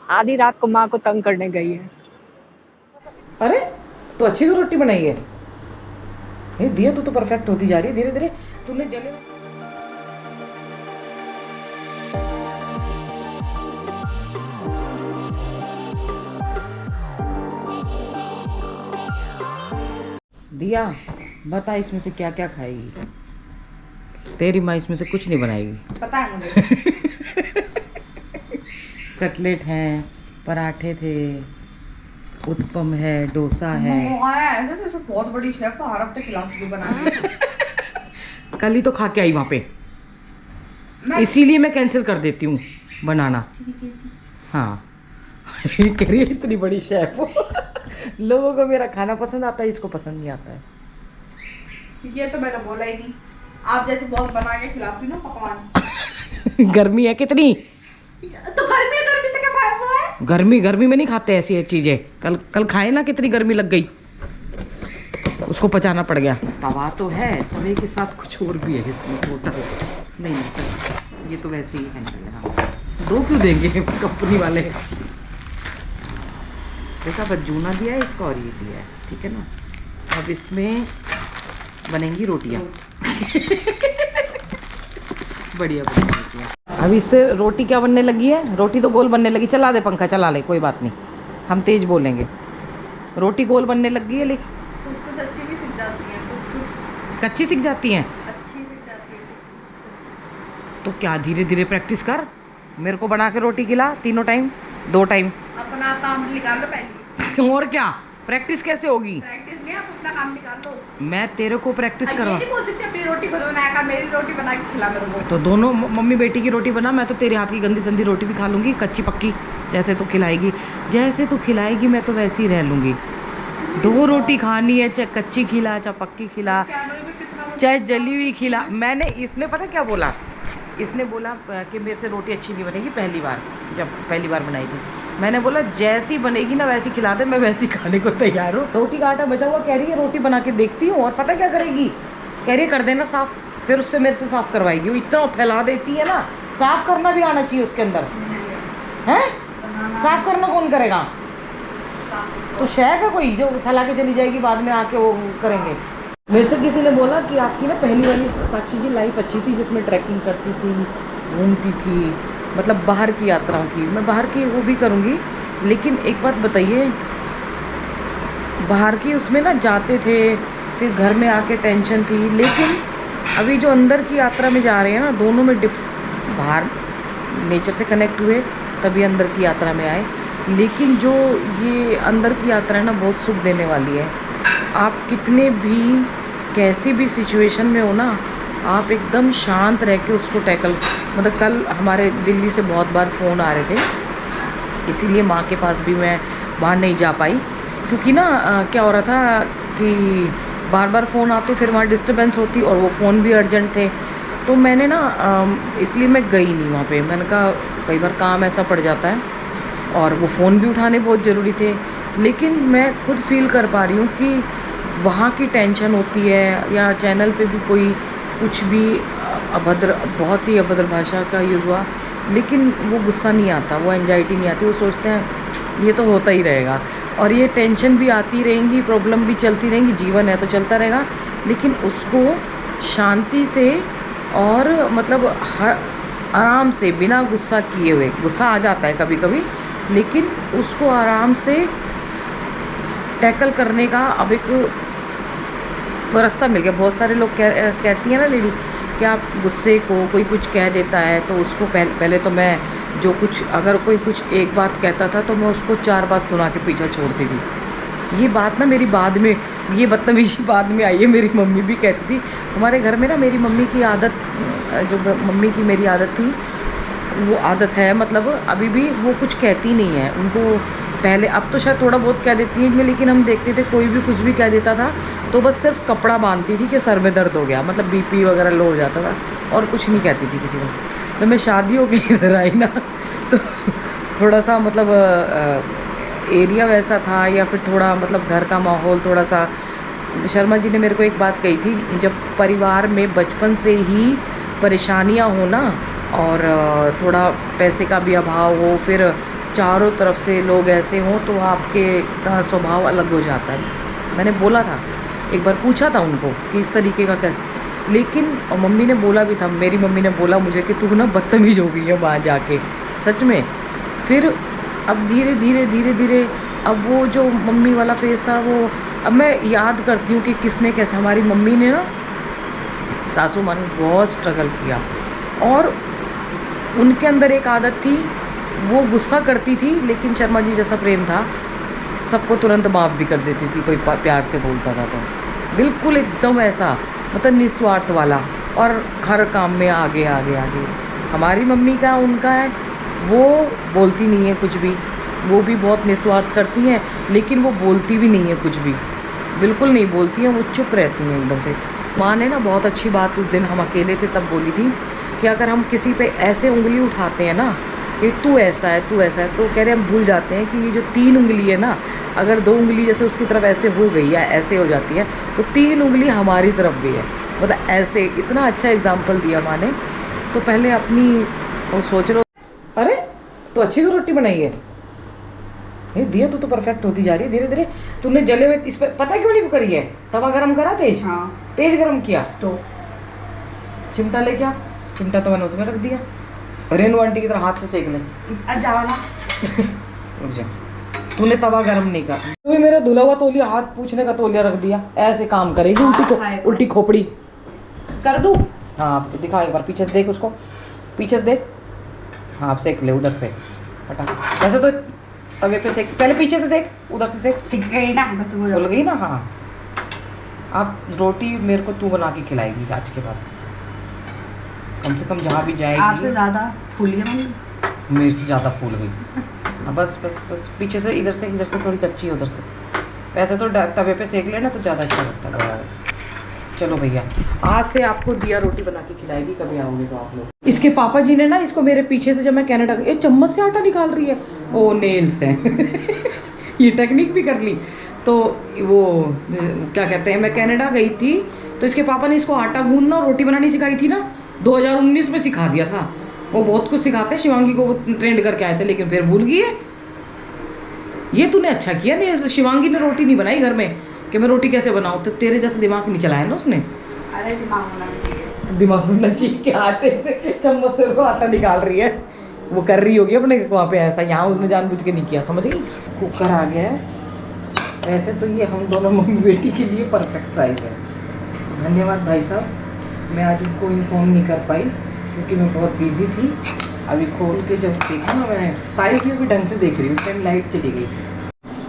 आधी रात को माँ को तंग करने गई है। अरे तो अच्छी तो रोटी बनाई है। ये दिया तो परफेक्ट होती जा रही है धीरे धीरे। तूने जले दिया, बता इसमें से क्या क्या खाएगी? तेरी माँ इसमें से कुछ नहीं बनाएगी, पता है मुझे। कटलेट हैं, पराठे थे, उत्पम है, डोसा है। ऐसे तो इसको बहुत बड़ी शेफ हर हफ्ते खिलाती हूँ बना के। कल ही तो खा के आई वहाँ पे, मैं इसीलिए मैं कैंसिल कर देती हूँ बनाना। हाँ कह रही है इतनी बड़ी शेफ हो। लोगों को मेरा खाना पसंद आता है, इसको पसंद नहीं आता है। ये तो मैंने बोला ही नहीं। आप जैसे बहुत बना के खिलाती हूँ ना पकवान। गर्मी है कितनी, तो गर्मी गर्मी से क्या फायदा हुआ है? गर्मी गर्मी में नहीं खाते ऐसी चीजें। कल कल खाए ना, कितनी गर्मी लग गई, उसको पचाना पड़ गया। तवा तो है, तवे के साथ कुछ और भी है इसमें टोटल। नहीं ये तो वैसे ही हैंडल है। हाँ। दो क्यों देंगे कंपनी वाले? देखा बज्जूना दिया है इसका और ये दिया है, ठीक है ना। अब इसमें बनेंगी रोटियाँ। बढ़िया बनेंगी रोटियाँ। अब इससे रोटी क्या बनने लगी है? रोटी तो गोल बनने लगी। चला दे पंखा, चला ले, कोई बात नहीं, हम तेज बोलेंगे। रोटी गोल बनने लगी है, लेकिन कुछ कुछ अच्छी भी सीख जाती है, कुछ कुछ कच्ची सीख जाती हैं। अच्छी सीख जाती है, कुछ तो क्या धीरे धीरे प्रैक्टिस कर, मेरे को बना के रोटी खिला, तीनों टाइम, 2 टाइम। कुछ। अपना काम निकाल लो पहले। और क्या, प्रैक्टिस कैसे होगी? प्रैक्टिस नहीं, आप अपना काम निकाल लो। मैं तेरे को प्रैक्टिस ये करवा। नहीं बोल सकते अपनी रोटी खुद बनाया कर, मेरी रोटी बना के खिला मेरे को। तो दोनों मम्मी बेटी की रोटी बना, मैं तो तेरे हाथ की गंदी संदी रोटी भी खा लूँगी, कच्ची पक्की। जैसे तो खिलाएगी, जैसे तो खिलाएगी, मैं तो वैसे ही रह लूँगी। 2 रोटी खानी है, चाहे कच्ची खिला, चाहे पक्की खिला, चाहे जली हुई खिला। मैंने, इसने पता क्या बोला? इसने बोला कि मेरे से रोटी अच्छी नहीं बनेगी, पहली बार, जब पहली बार बनाई थी। मैंने बोला जैसी बनेगी ना वैसी खिला दे, मैं वैसी खाने को तैयार हूँ। रोटी का आटा बचा हुआ, कह रही है रोटी बना के देखती हूँ। और पता क्या करेगी? कह रही है कर देना साफ़, फिर उससे मेरे से साफ़ करवाएगी। वो इतना फैला देती है ना, साफ़ करना भी आना चाहिए उसके अंदर है। साफ़ करना कौन करेगा? तो शेफ है कोई जो फैला के चली जाएगी, बाद में आके वो करेंगे। मेरे से किसी ने बोला कि आपकी ना पहली वाली साक्षी जी लाइफ अच्छी थी, जिसमें ट्रैकिंग करती थी, घूमती थी, मतलब बाहर की यात्राओं की। मैं बाहर की वो भी करूँगी, लेकिन एक बात बताइए, बाहर की उसमें ना जाते थे, फिर घर में आके टेंशन थी। लेकिन अभी जो अंदर की यात्रा में जा रहे हैं ना, दोनों में बाहर नेचर से कनेक्ट हुए, तभी अंदर की यात्रा में आए। लेकिन जो ये अंदर की यात्रा है ना, बहुत सुख देने वाली है। आप कितने भी कैसी भी सिचुएशन में हो ना, आप एकदम शांत रह के उसको टैकल। मतलब कल हमारे दिल्ली से बहुत बार फ़ोन आ रहे थे, इसीलिए माँ के पास भी मैं बाहर नहीं जा पाई, क्योंकि ना क्या हो रहा था कि बार बार फ़ोन आते, फिर वहाँ डिस्टर्बेंस होती, और वो फ़ोन भी अर्जेंट थे। तो मैंने ना इसलिए मैं गई नहीं वहाँ पे। मैंने कहा कई बार काम ऐसा पड़ जाता है, और वो फ़ोन भी उठाने बहुत ज़रूरी थे। लेकिन मैं खुद फील कर पा रही हूँ कि वहाँ की टेंशन होती है, या चैनल पे भी कोई कुछ भी अभद्र, बहुत ही अभद्र भाषा का यूज़ हुआ, लेकिन वो गुस्सा नहीं आता, वो एंजाइटी नहीं आती। वो सोचते हैं ये तो होता ही रहेगा, और ये टेंशन भी आती रहेंगी, प्रॉब्लम भी चलती रहेंगी, जीवन है तो चलता रहेगा। लेकिन उसको शांति से और मतलब आराम से, बिना गुस्सा किए हुए, गुस्सा आ जाता है कभी कभी, लेकिन उसको आराम से टैकल करने का अब एक रास्ता मिल गया। बहुत सारे लोग कहती हैं ना लेडी, कि आप गुस्से को, कोई कुछ कह देता है तो उसको पहले तो मैं जो कुछ, अगर कोई कुछ एक बात कहता था तो मैं उसको 4 बात सुना के पीछे छोड़ती थी। ये बात ना मेरी बाद में, ये बदतमीजी बाद में आई है। मेरी मम्मी भी कहती थी, हमारे घर में ना मेरी मम्मी की आदत, जो मम्मी की मेरी आदत थी, वो आदत है, मतलब अभी भी वो कुछ कहती नहीं है उनको। पहले, अब तो शायद थोड़ा बहुत कह देती है, लेकिन हम देखते थे कोई भी कुछ भी कह देता था तो बस सिर्फ कपड़ा बांधती थी कि सर में दर्द हो गया, मतलब बीपी वगैरह लो हो जाता था, और कुछ नहीं कहती थी किसी को। तो मैं शादी हो गई इधर आई ना, तो थोड़ा सा मतलब एरिया वैसा था, या फिर थोड़ा मतलब घर का माहौल थोड़ा सा। शर्मा जी ने मेरे को एक बात कही थी, जब परिवार में बचपन से ही परेशानियां हो ना, और थोड़ा पैसे का भी अभाव हो, फिर चारों तरफ से लोग ऐसे हों तो आपके का स्वभाव अलग हो जाता है। मैंने बोला था, एक बार पूछा था उनको कि इस तरीके का कर, लेकिन और मम्मी ने बोला भी था, मेरी मम्मी ने बोला मुझे कि तू ना बदतमीज़ हो गई है वहाँ जाके, सच में। फिर अब धीरे धीरे धीरे धीरे अब वो जो मम्मी वाला फेस था वो अब मैं याद करती हूँ कि किसने कैसे, हमारी मम्मी ने ना, सासू माँ ने बहुत स्ट्रगल किया। और उनके अंदर एक आदत थी, वो गुस्सा करती थी लेकिन शर्मा जी जैसा प्रेम था, सबको तुरंत माफ़ भी कर देती थी कोई प्यार से बोलता था तो, बिल्कुल एकदम ऐसा, मतलब निस्वार्थ वाला, और हर काम में आगे आगे आगे। हमारी मम्मी का उनका है, वो बोलती नहीं है कुछ भी, वो भी बहुत निस्वार्थ करती हैं लेकिन वो बोलती भी नहीं है कुछ भी, बिल्कुल नहीं बोलती हैं, वो चुप रहती हैं एकदम से। माँ ने ना बहुत अच्छी बात उस दिन हम अकेले थे तब बोली थी कि अगर हम किसी पे ऐसे उंगली उठाते हैं ना कि तू ऐसा है तू ऐसा है, तो कह रहे हम भूल जाते हैं कि ये जो 3 उंगली है ना, अगर 2 उंगली जैसे उसकी तरफ ऐसे हो गई या ऐसे हो जाती है तो 3 उंगली हमारी तरफ भी है, मतलब ऐसे। इतना अच्छा एग्जाम्पल दिया माँ ने। तो पहले अपनी वो सोच लो, अरे तो अच्छी तो रोटी बनाई है ये, दिया तो परफेक्ट होती जा रही है धीरे धीरे। तूने जले हुए इस पर पता क्यों नहीं करी है, तवा गरम करा तेज, हाँ तेज गरम किया तो चिमटा ले क्या, चिमटा तो मैंने उसमें रख दिया, रेनू आंटी की तरह हाथ से सेक ले। जाओ ना। रुक जा, तूने तवा गरम नहीं करा, तू भी मेरा धुला हुआ तौलिया, हाथ पूछने का तौलिया रख दिया, ऐसे काम करेगी उल्टी खोपड़ी कर दूं? हाँ दिखा एक बार, पीछे से देख उसको, पीछे से देख, हाँ आप सेक ले उधर से, हटा। वैसे तो तवे पे सेक, पहले पीछे से सेक, उधर से सेक, सीख गई ना, बस वो भूल गई ना। हाँ आप रोटी मेरे को तू बना के खिलाएगी आज के बाद, कम से कम जहाँ भी जाएगी। आपसे ज़्यादा फूली है मम्मी, मेरे से ज़्यादा फूल गई। हाँ बस बस बस, पीछे से इधर से थोड़ी कच्ची है उधर से, वैसे तो तवे पे सेक लेना तो ज़्यादा अच्छा लगता है। बस चलो भैया, आज से आपको दिया रोटी बना के खिलाएगी, कभी आओगे तो आप लोग। इसके पापा जी ने ना इसको मेरे पीछे से, जब मैं कनाडा गई, एक चम्मच से आटा निकाल रही है, ओ नेल्स हैं ये टेक्निक भी कर ली। तो वो क्या कहते हैं, मैं कनाडा गई थी तो इसके पापा ने इसको आटा गूंदना और रोटी बनानी सिखाई थी ना, 2019 में सिखा दिया था। वो बहुत कुछ सिखाते हैं, शिवांगी को वो ट्रेंड करके आए थे लेकिन फिर भूल गई है। ये तूने अच्छा किया, नहीं शिवांगी ने रोटी नहीं बनाई घर में कि मैं रोटी कैसे बनाऊँ, तो तेरे जैसा दिमाग नहीं चलाया ना उसने। अरे दिमाग होना भी चाहिए, दिमाग होना चाहिए कि आटे से चम्मच से वो आटा निकाल रही है, वो कर रही होगी अपने वहाँ पे ऐसा, यहाँ उसने जानबूझ के नहीं किया, समझ गई। कुकर आ गया है, वैसे तो ये हम दोनों मम्मी बेटी के लिए परफेक्ट साइज़ है। धन्यवाद भाई साहब, मैं आज उनको इन्फॉर्म नहीं कर पाई क्योंकि मैं बहुत बिजी थी। अभी खोल के जब देखा ना मैंने, सारी भी ढंग से देख रही हूँ, उस टाइम लाइट चली गई।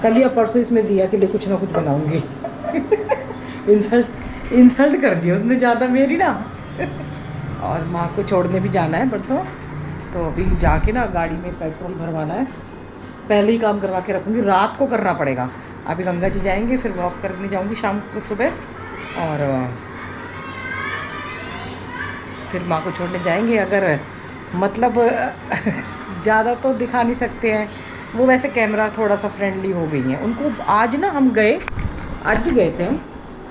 कल या परसों इसमें दिया कि ले कुछ ना कुछ बनाऊंगी इंसल्ट कर दिया उसने ज़्यादा मेरी ना और माँ को छोड़ने भी जाना है परसों, तो अभी जाके ना गाड़ी में पेट्रोल भरवाना है, पहले ही काम करवा के रखूँगी, रात को करना पड़ेगा। अभी गंगा जी जाएंगे, फिर वॉक करने जाऊँगी शाम को सुबह, और फिर माँ को छोड़ने जाएंगे। अगर मतलब ज़्यादा तो दिखा नहीं सकते हैं, वो वैसे कैमरा थोड़ा सा फ्रेंडली हो गई हैं उनको। आज ना हम गए, आज भी गए थे हम,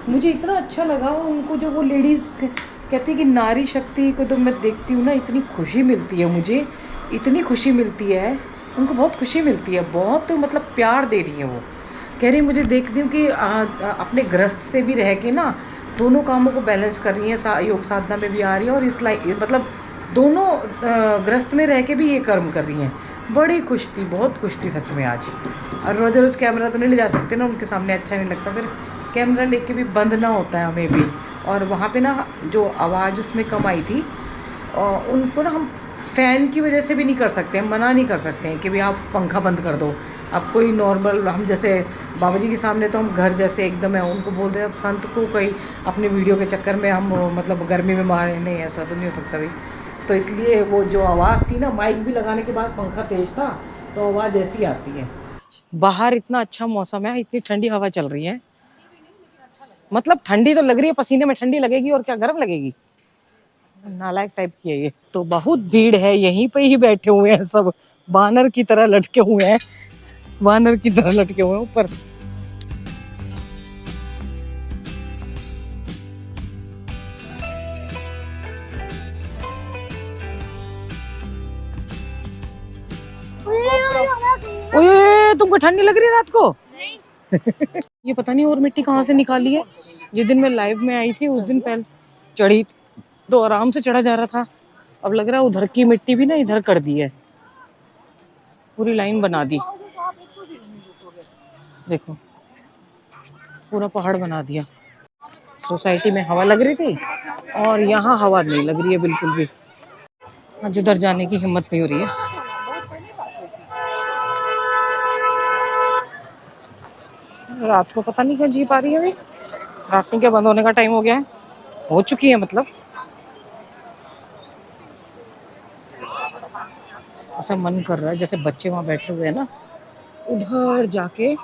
मुझे इतना अच्छा लगा उनको, जो वो लेडीज़ कहती कि नारी शक्ति को तो मैं देखती हूँ ना, इतनी खुशी मिलती है मुझे, इतनी खुशी मिलती है उनको, बहुत खुशी मिलती है, बहुत मतलब प्यार दे रही है वो। कह रही मुझे देखती हूँ कि अपने गृहस्थ से भी रह के ना दोनों कामों को बैलेंस कर रही हैं, योग साधना में भी आ रही है और इस मतलब दोनों गृहस्थ में रह के भी ये कर्म कर रही हैं। बड़ी खुश थी, बहुत खुश थी सच में आज। और रोज़ रोज़ कैमरा तो नहीं ले जा सकते ना उनके सामने, अच्छा नहीं लगता, फिर कैमरा लेके भी बंद ना होता है हमें भी। और वहाँ पे ना जो आवाज़ उसमें कम आई थी, और उनको ना हम फ़ैन की वजह से भी नहीं कर सकते, हम मना नहीं कर सकते हैं कि भाई आप पंखा बंद कर दो। अब कोई नॉर्मल, हम जैसे बाबा जी के सामने तो हम घर जैसे एकदम है, उनको बोल रहे हैं, अब संत को कहीं अपने वीडियो के चक्कर में हम मतलब गर्मी में मारे, नहीं ऐसा तो नहीं हो सकता भाई। तो इसलिए वो जो आवाज़ थी ना, माइक भी लगाने के बाद पंखा तेज था तो आवाज़ ऐसी आती है। बाहर इतना अच्छा मौसम है, इतनी ठंडी हवा चल रही है, मतलब ठंडी तो लग रही है, पसीने में ठंडी लगेगी और क्या गर्म लगेगी, नालायक टाइप की है ये। तो बहुत भीड़ है, यहीं पे ही बैठे हुए हैं सब, बानर की तरह लटके हुए हैं, बानर की तरह लटके हुए हैं ऊपर। ओए तुमको ठंड नहीं लग रही है रात को? नहीं। ये पता नहीं और मिट्टी कहाँ से निकाली है। जिस दिन मैं लाइव में आई थी उस दिन पहले चढ़ी तो आराम से चढ़ा जा रहा था। अब लग रहा है उधर की मिट्टी भी ना इधर कर दी है, पूरी लाइन बना दी। देखो पूरा पहाड़ बना दिया। सोसाइटी में हवा लग रही थी और यहाँ हवा नहीं लग रही है बिल्कुल भी। आज उधर जाने की हिम्मत नहीं हो रही है। रात को पता नहीं क्यों जीप आ रही है। अभी राफ्टिंग के बंद होने का टाइम हो गया है, हो चुकी है मतलब। ऐसा मन कर रहा है जैसे बच्चे वहां बैठे हुए हैं ना, उधर जाके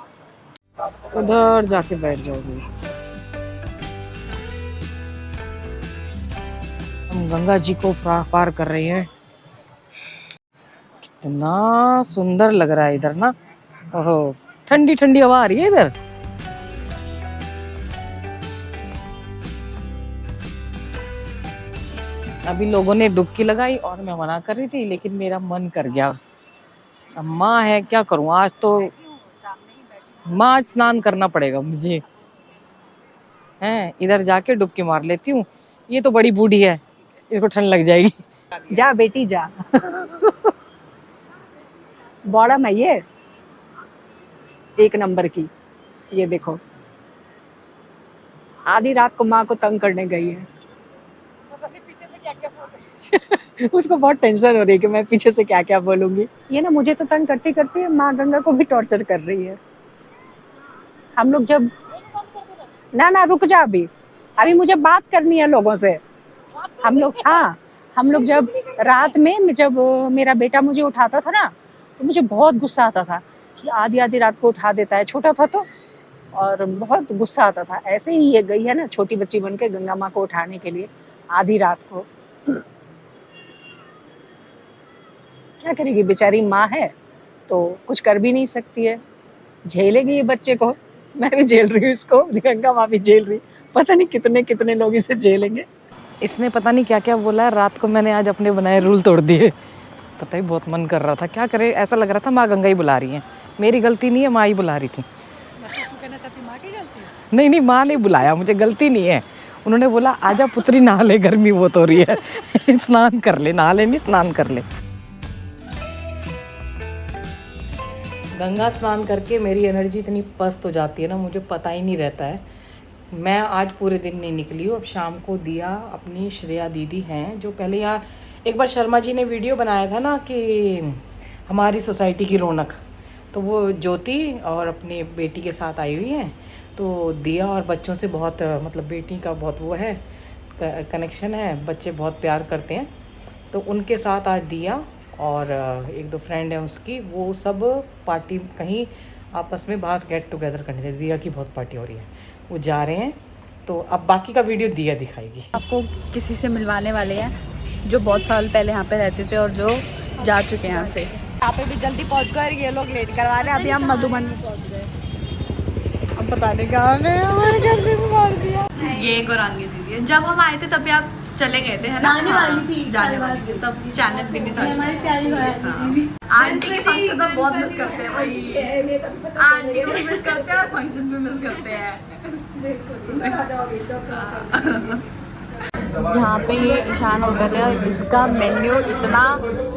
बैठ जाओगे। हम गंगा जी को पार कर रहे हैं। कितना सुंदर लग रहा है इधर ना। ओहो ठंडी ठंडी हवा आ रही है इधर। अभी लोगों ने डुबकी लगाई और मैं मना कर रही थी, लेकिन मेरा मन कर गया। अब माँ है क्या करूँ, आज तो माँ स्नान करना पड़ेगा मुझे। हैं इधर जाके डुबकी मार लेती हूँ। ये तो बड़ी बूढ़ी है, इसको ठंड लग जाएगी। जा बेटी जा। बॉडम है ये, एक नंबर की। ये देखो आधी रात को माँ को तंग करने गई है। पीछे से क्या क्या बोल उसको बहुत टेंशन हो रही है कि मैं पीछे से क्या क्या बोलूंगी। ये ना मुझे तो तंग करती करती माँ गंगा को भी टॉर्चर कर रही है। हम लोग जब ना रुक जा, अभी मुझे बात करनी है लोगों से। हम लोग जब रात में जब मेरा बेटा मुझे उठाता था ना, तो मुझे बहुत गुस्सा आता था कि आधी आधी रात को उठा देता है। छोटा था तो, और बहुत गुस्सा आता था। ऐसे ही ये गई है ना छोटी बच्ची बन के गंगा माँ को उठाने के लिए आधी रात को। क्या करेगी बेचारी, माँ है तो कुछ कर भी नहीं सकती है, झेलेगी ये बच्चे को। मैं भी झेल रही हूँ इसको, गंगा माँ भी झेल रही। पता नहीं कितने कितने लोग इसे झेलेंगे। इसने पता नहीं क्या क्या बोला है। रात को मैंने आज अपने बनाए रूल तोड़ दिए। पता ही बहुत मन कर रहा था, क्या करे, ऐसा लग रहा था माँ गंगा ही बुला रही है। मेरी गलती नहीं है, माँ ही बुला रही थी। नहीं माँ ने बुलाया, मुझे गलती नहीं है। उन्होंने बोला आजा पुत्री नहा ले, गर्मी बहुत हो रही है। स्नान कर ले, नहा ले नहीं स्नान कर ले। गंगा स्नान करके मेरी एनर्जी इतनी पस्त हो जाती है ना, मुझे पता ही नहीं रहता है। मैं आज पूरे दिन नहीं निकली हूँ। अब शाम को दिया अपनी श्रेया दीदी हैं जो पहले यहाँ एक बार शर्मा जी ने वीडियो बनाया था ना कि हमारी सोसाइटी की रौनक, तो वो ज्योति और अपनी बेटी के साथ आई हुई हैं। तो दिया और बच्चों से बहुत मतलब बेटी का बहुत वो है कनेक्शन है, बच्चे बहुत प्यार करते हैं। तो उनके साथ आज दिया और एक दो फ्रेंड है उसकी, वो सब पार्टी कहीं आपस में बाहर गेट टुगेदर करने थे। दिया की बहुत पार्टी हो रही है, वो जा रहे हैं। तो अब बाकी का वीडियो दिया दिखाएगी। आपको किसी से मिलवाने वाले हैं जो बहुत साल पहले यहाँ पे रहते थे और जो जा चुके हैं यहाँ से। यहाँ पे भी जल्दी पहुँच गए, ये लोग लेट करवा रहे हैं। अभी हम मधुबन में पहुँच गए, अब पता नहीं कहाँ गए, हमारे घर पे भी मार दिया। ये गौरांगी दीदी है, जब हम आए थे तभी आप चले गए थे, है ना? जाने वाली थी तब चैनल भी नहीं था। आंटी के फंक्शन तो बहुत मिस करते हैं भाई, आंटी को भी मिस करते हैं और फंक्शन भी मिस करते हैं। यहाँ पे ये ईशान होटल है और इसका मेन्यू इतना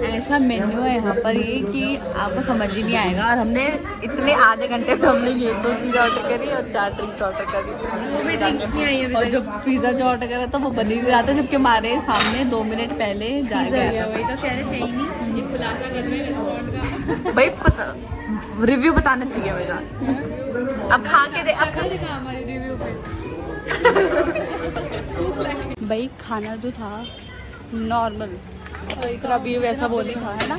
ऐसा मेन्यू है यहाँ पर ये कि आपको समझ ही नहीं आएगा। और हमने इतने आधे घंटे में हमने ये 2 चीज़ ऑर्डर करी और 4 ड्रिंक्स ऑर्डर करी। और जो पिज़्ज़ा जो ऑर्डर करा था वो बन ही नहीं रहा था, जबकि हमारे सामने 2 मिनट पहले जा गया था। वही तो कह रहे थे ही नहीं, ये खुलासा कर रहे हैं रेस्टोरेंट का। भाई पता रिव्यू बताना चाहिए मेरा। अब खा के दे, अब खा के हमारे रिव्यू पे। भाई खाना जो था नॉर्मल, इस तरह भी वैसा वो नहीं था, है ना?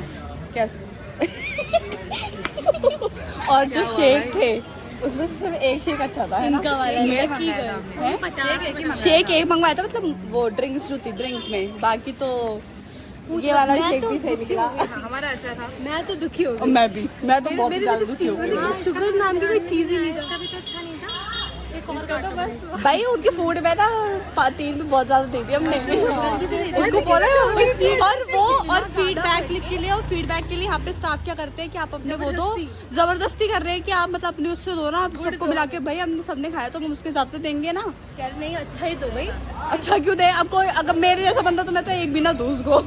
कैसे? और जो शेक थे उसमें से सिर्फ एक शेक अच्छा था, है ना? शेक एक मंगवाया था, मतलब वो ड्रिंक्स जो थी ड्रिंक्स में, बाकी तो ये वाला शेक भी सही निकला। हमारा अच्छा था। मैं तो दुखी हो गई। मैं तो बहुत ज़्यादा दुखी हो गई। शुगर नाम की कोई चीज़ ही नहीं था। इसका भी तो अच्छा नहीं था। एक भाई उनके फूड में ना 3 में बहुत ज्यादा दे दिया हमने उसको बोला। और वो और फीडबैक के लिए यहाँ पे स्टाफ क्या करते हैं कि आप अपने वो दो, जबरदस्ती कर रहे हैं कि आप मतलब अपने उससे दो ना, आप सबको मिला के भाई हमने सबने खाया तो हम उसके हिसाब से देंगे ना। नहीं अच्छा ही तो भाई, अच्छा क्यों दे? अब कोई अगर मेरे जैसा बंदा तो मैं तो एक भी ना दूँ उसको।